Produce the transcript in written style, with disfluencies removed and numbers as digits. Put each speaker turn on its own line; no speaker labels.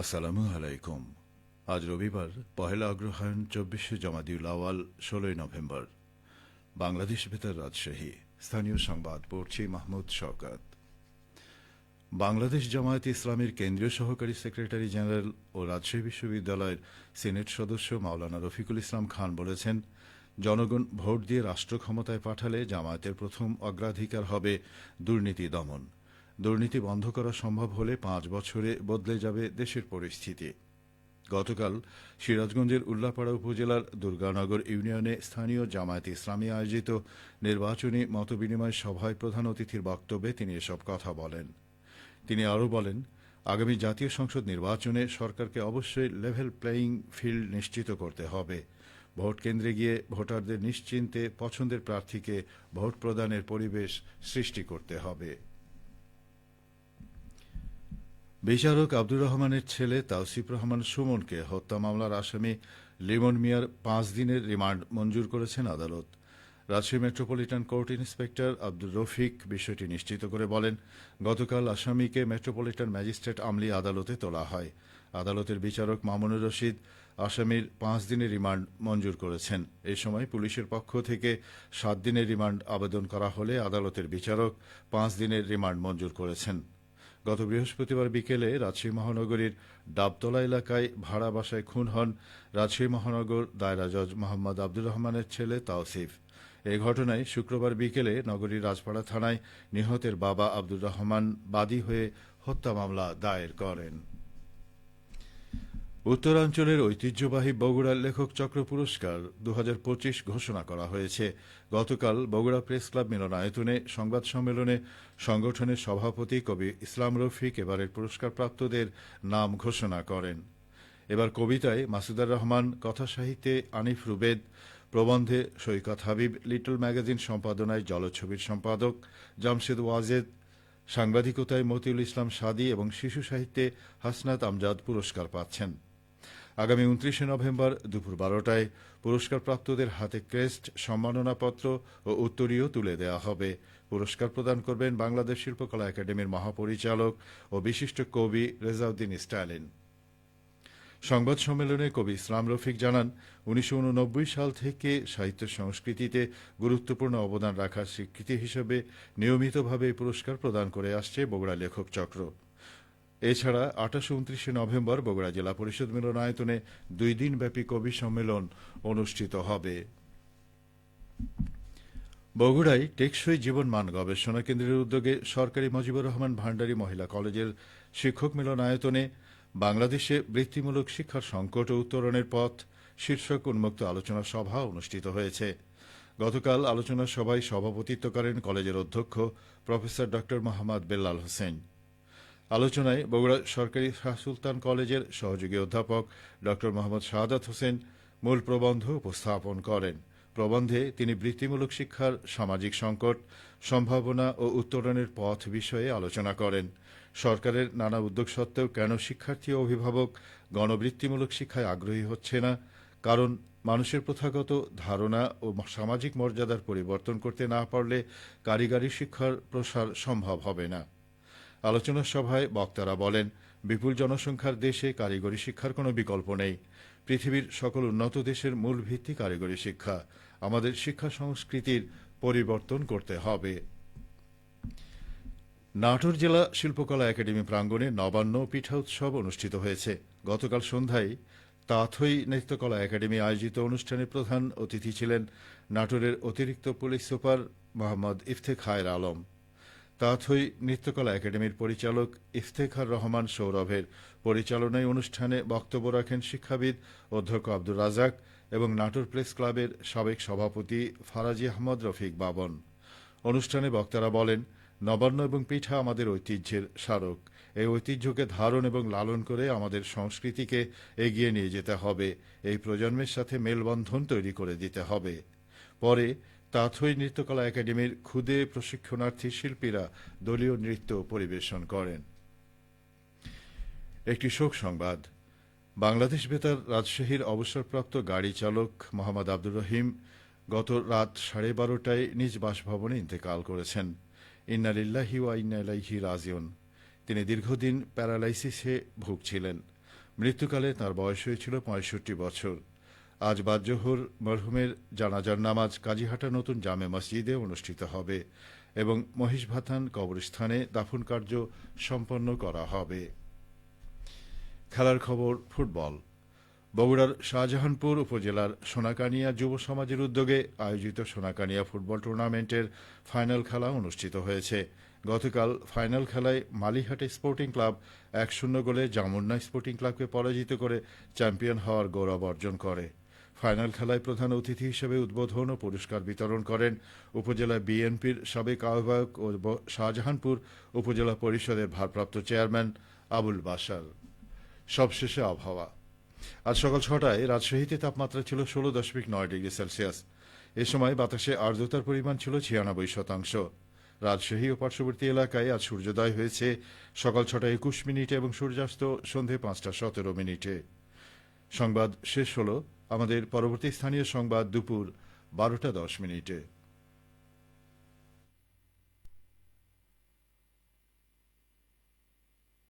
আসসালামু আলাইকুম। আজ রবিবার পহেলা অগ্রহায়ণ ২৪শে জমাদিউল আওয়াল ১৬ই নভেম্বর। বাংলাদেশ বেতার রাজশাহী। স্থানীয় সংবাদ পড়ছি মাহমুদ শওকত। বাংলাদেশ জামায়াতে ইসলামীর কেন্দ্রীয় সহকারী সেক্রেটারি জেনারেল ও রাজশাহী বিশ্ববিদ্যালয়ের সিনেট সদস্য মাওলানা রফিকুল ইসলাম খান বলেছেন, জনগণ ভোট দিয়ে রাষ্ট্র ক্ষমতায় পাঠালে জামায়াতের প্রথম অগ্রাধিকার হবে দুর্নীতি দমন। দুর্নীতি বন্ধ করা সম্ভব হলে ৫ বছরে বদলে যাবে দেশের পরিস্থিতি। গতকাল সিরাজগঞ্জের উল্লাপাড়া উপজেলার দুর্গানগর ইউনিয়নে স্থানীয় জামায়াতে ইসলামী আয়োজিত নির্বাচনী মতবিনিময় সভায় প্রধান অতিথির বক্তব্যে তিনি এসব কথা বলেন। তিনি আরও বলেন, আগামী জাতীয় সংসদ নির্বাচনে সরকারকে অবশ্যই লেভেল প্লেয়িং ফিল্ড নিশ্চিত করতে হবে। ভোট কেন্দ্রে গিয়ে ভোটারদের নিশ্চিন্তে পছন্দের প্রার্থীকে ভোট প্রদানের পরিবেশ সৃষ্টি করতে হবে। বিচারক আব্দুর রহমানের ছেলে তাওসিফ রহমান সুমনকে হত্যা মামলার আসামি লিমন মিয়ার ৫ দিনের রিমান্ড মঞ্জুর করেছেন আদালত। Rajshahi metropolitan court inspector Abdur Rafiq বিষয়টি নিশ্চিত করে বলেন, গতকাল আসামিকে মেট্রোপলিটন ম্যাজিস্ট্রেট আমলি আদালতে তোলা হয়। আদালতের বিচারক মামুনুর রশিদ আসামির ৫ দিনের রিমান্ড মঞ্জুর করেছেন। এ সময় পুলিশের পক্ষ থেকে ৭ দিনের রিমান্ড আবেদন করা হলে আদালতের বিচারক ৫ দিনের রিমান্ড মঞ্জুর করেছেন। গত বৃহস্পতিবার বিকেলে রাজশাহী মহানগরীর ডাবতলা এলাকায় ভাড়া বাসায় খুন হন রাজশাহী মহানগর দায়রা জজ মোহাম্মদ আব্দুর রহমানের ছেলে তাওসিফ। এ ঘটনায় শুক্রবার বিকেলে নগরীর রাজপাড়া থানায় নিহতের বাবা আব্দুর রহমান বাদী হয়ে হত্যা মামলা দায়ের করেন। উত্তরাঞ্চলের ঐতিহ্যবাহী বগুড়া লেখক চক্র পুরস্কার ২০২৫ ঘোষণা করা হয়েছে। গতকাল বগুড়া প্রেস ক্লাব মিলনায়তনে সংবাদ সম্মেলনে সংগঠনের সভাপতি কবি ইসলাম রফিক এবারের পুরস্কারপ্রাপ্তদের নাম ঘোষণা করেন। এবার কবিতায় মাসুদার রহমান, কথাসাহিত্যে আনিফ রুবেদ, প্রবন্ধে সৈকত হাবিব, লিটল ম্যাগাজিন সম্পাদনায় জলছবির সম্পাদক জামশেদ ওয়াজেদ, সাংবাদিকতায় মতিউল ইসলাম সাদি এবং শিশু সাহিত্যে হাসনাত আমজাদ পুরস্কার পাচ্ছেন। আগামী ২৯শে নভেম্বর দুপুর ১২টায় পুরস্কারপ্রাপ্তদের হাতে ক্রেস্ট, সম্মাননাপত্র ও উত্তরীয় তুলে দেওয়া হবে। পুরস্কার প্রদান করবেন বাংলাদেশ শিল্পকলা একাডেমির মহাপরিচালক ও বিশিষ্ট কবি রেজাউদ্দিন স্টালিন। সংবাদ সম্মেলনে কবি ইসলাম রফিক জানান, ১৯৮৯ সাল থেকে সাহিত্য সংস্কৃতিতে গুরুত্বপূর্ণ অবদান রাখার স্বীকৃতি হিসেবে নিয়মিতভাবে এই পুরস্কার প্রদান করে আসছে বগুড়া লেখক চক্র। এছাড়া ২৮-২৯শে নভেম্বর বগুড়া জেলা পরিষদ মিলনায়তনে ২ দিনব্যাপী কবি সম্মেলন অনুষ্ঠিত হবে। বগুড়ায় টেকসই জীবনমান গবেষণা কেন্দ্রের উদ্যোগে সরকারি মজিবুর রহমান ভান্ডারী মহিলা কলেজের শিক্ষক মিলনায়তনে বাংলাদেশে বৃত্তিমূলক শিক্ষার সংকট ও উত্তরণের পথ শীর্ষক উন্মুক্ত আলোচনা সভা অনুষ্ঠিত হয়েছে। গতকাল আলোচনা সভায় সভাপতিত্ব করেন কলেজের অধ্যক্ষ প্রফেসর ড মোহাম্মদ বেল্লাল হোসেন। আলোচনায় বগুড়া সরকারি শাহ সুলতান কলেজের সহযোগী অধ্যাপক ড মোহাম্মদ শাহাদাত হোসেন মূল প্রবন্ধ উপস্থাপন করেন। প্রবন্ধে তিনি বৃত্তিমূলক শিক্ষার সামাজিক সংকট, সম্ভাবনা ও উত্তরণের পথ বিষয়ে আলোচনা করেন। সরকারের নানা উদ্যোগ সত্ত্বেও কেন শিক্ষার্থী ও অভিভাবক গণবৃত্তিমূলক শিক্ষায় আগ্রহী হচ্ছে না, কারণ মানুষের প্রথাগত ধারণা ও সামাজিক মর্যাদার পরিবর্তন করতে না পারলে কারিগরি শিক্ষার প্রসার সম্ভব হবে না। আলোচনা সভায় বক্তারা বলেন, বিপুল জনসংখ্যার দেশে কারিগরি শিক্ষার কোনো বিকল্প নেই। পৃথিবীর সকল উন্নত দেশের মূল ভিত্তি কারিগরি শিক্ষা। আমাদের শিক্ষা সংস্কৃতির পরিবর্তন করতে হবে। নাটোর জেলা শিল্পকলা একাডেমি প্রাঙ্গণে নবান্ন পিঠা উৎসব অনুষ্ঠিত হয়েছে। গতকাল সন্ধ্যায় তাথই নৃত্যকলা একাডেমি আয়োজিত অনুষ্ঠানে প্রধান অতিথি ছিলেন নাটোরের অতিরিক্ত পুলিশ সুপার মোহাম্মদ ইফতেখার আলম। তাথই নৃত্যকলা একাডেমির পরিচালক ইফতেখার রহমান সৌরভের পরিচালনায় অনুষ্ঠানে বক্তব্য রাখেন শিক্ষাবিদ অধ্যক্ষ আব্দুর রাজাক এবং নাটোর প্রেস ক্লাবের সাবেক সভাপতি ফারাজি আহমদ রফিক বাবন। অনুষ্ঠানে বক্তারা বলেন, নবান্ন এবং পিঠা আমাদের ঐতিহ্যের স্মারক। এই ঐতিহ্যকে ধারণ এবং লালন করে আমাদের সংস্কৃতিকে এগিয়ে নিয়ে যেতে হবে। এই প্রজন্মের সাথে মেলবন্ধন তৈরি করে দিতে হবে। পরে তাথই নৃত্যকলা একাডেমির ক্ষুদে প্রশিক্ষণার্থী শিল্পীরা দলীয় নৃত্য পরিবেশন করেন। একটি শোক সংবাদ। বাংলাদেশ বেতার রাজশাহীর অবসরপ্রাপ্ত গাড়ি চালক মোহাম্মদ আব্দুর রহিম গত রাত 12:30টায় নিজ বাসভবনে ইন্তেকাল করেছেন। ইন্না লিল্লাহি ওয়া ইন্না ইলাইহি রাজিউন। তিনি দীর্ঘদিন প্যারালাইসিসে ভুগছিলেন। মৃত্যুকালে তার বয়স হয়েছিল ৬৫ বছর। আজ বাদ-জোহর মরহুমের জানাজার নামাজ কাজীহাটা নতুন জামে মসজিদে অনুষ্ঠিত হবে এবং মহিষভাথান কবরস্থানে দাফন কার্য সম্পন্ন করা হবে। খেলার খবর ফুটবল। বগুড়ার শাহজাহানপুর উপজেলার সোনাকানিয়া যুব সমাজের উদ্যোগে আয়োজিত সোনাকানিয়া ফুটবল টুর্নামেন্টের ফাইনাল খেলা অনুষ্ঠিত হয়েছে। গতকাল ফাইনাল খেলায় মালিহাটে স্পোর্টিং ক্লাব ১-০ গোলে জামুন্না স্পোর্টিং ক্লাবকে পরাজিত করে চ্যাম্পিয়ন হওয়ার গৌরব অর্জন করে। ফাইনাল খেলায় প্রধান অতিথি হিসেবে উদ্বোধন ও পুরস্কার বিতরণ করেন উপজেলা বিএনপির সাবেক আহ্বায়ক ও শাহজাহানপুর উপজেলা পরিষদের ভারপ্রাপ্ত চেয়ারম্যান আবুল বাশার। সবশেষে আবহাওয়া। আজ সকাল ৬টায় রাজশাহীতে তাপমাত্রা ছিল ১৬.৯ ডিগ্রি সেলসিয়াস। এ সময় বাতাসে আর্দ্রতার পরিমাণ ছিল ৯৬%। রাজশাহী ও পার্শ্ববর্তী এলাকায় আজ সূর্যোদয় হয়েছে সকাল ৬টা ২১ এবং সূর্যাস্ত সন্ধে ৫টা ১৭। সংবাদ শেষ হল। আমাদের পরবর্তী স্থানীয় সংবাদ দুপুর ১২টা ১০।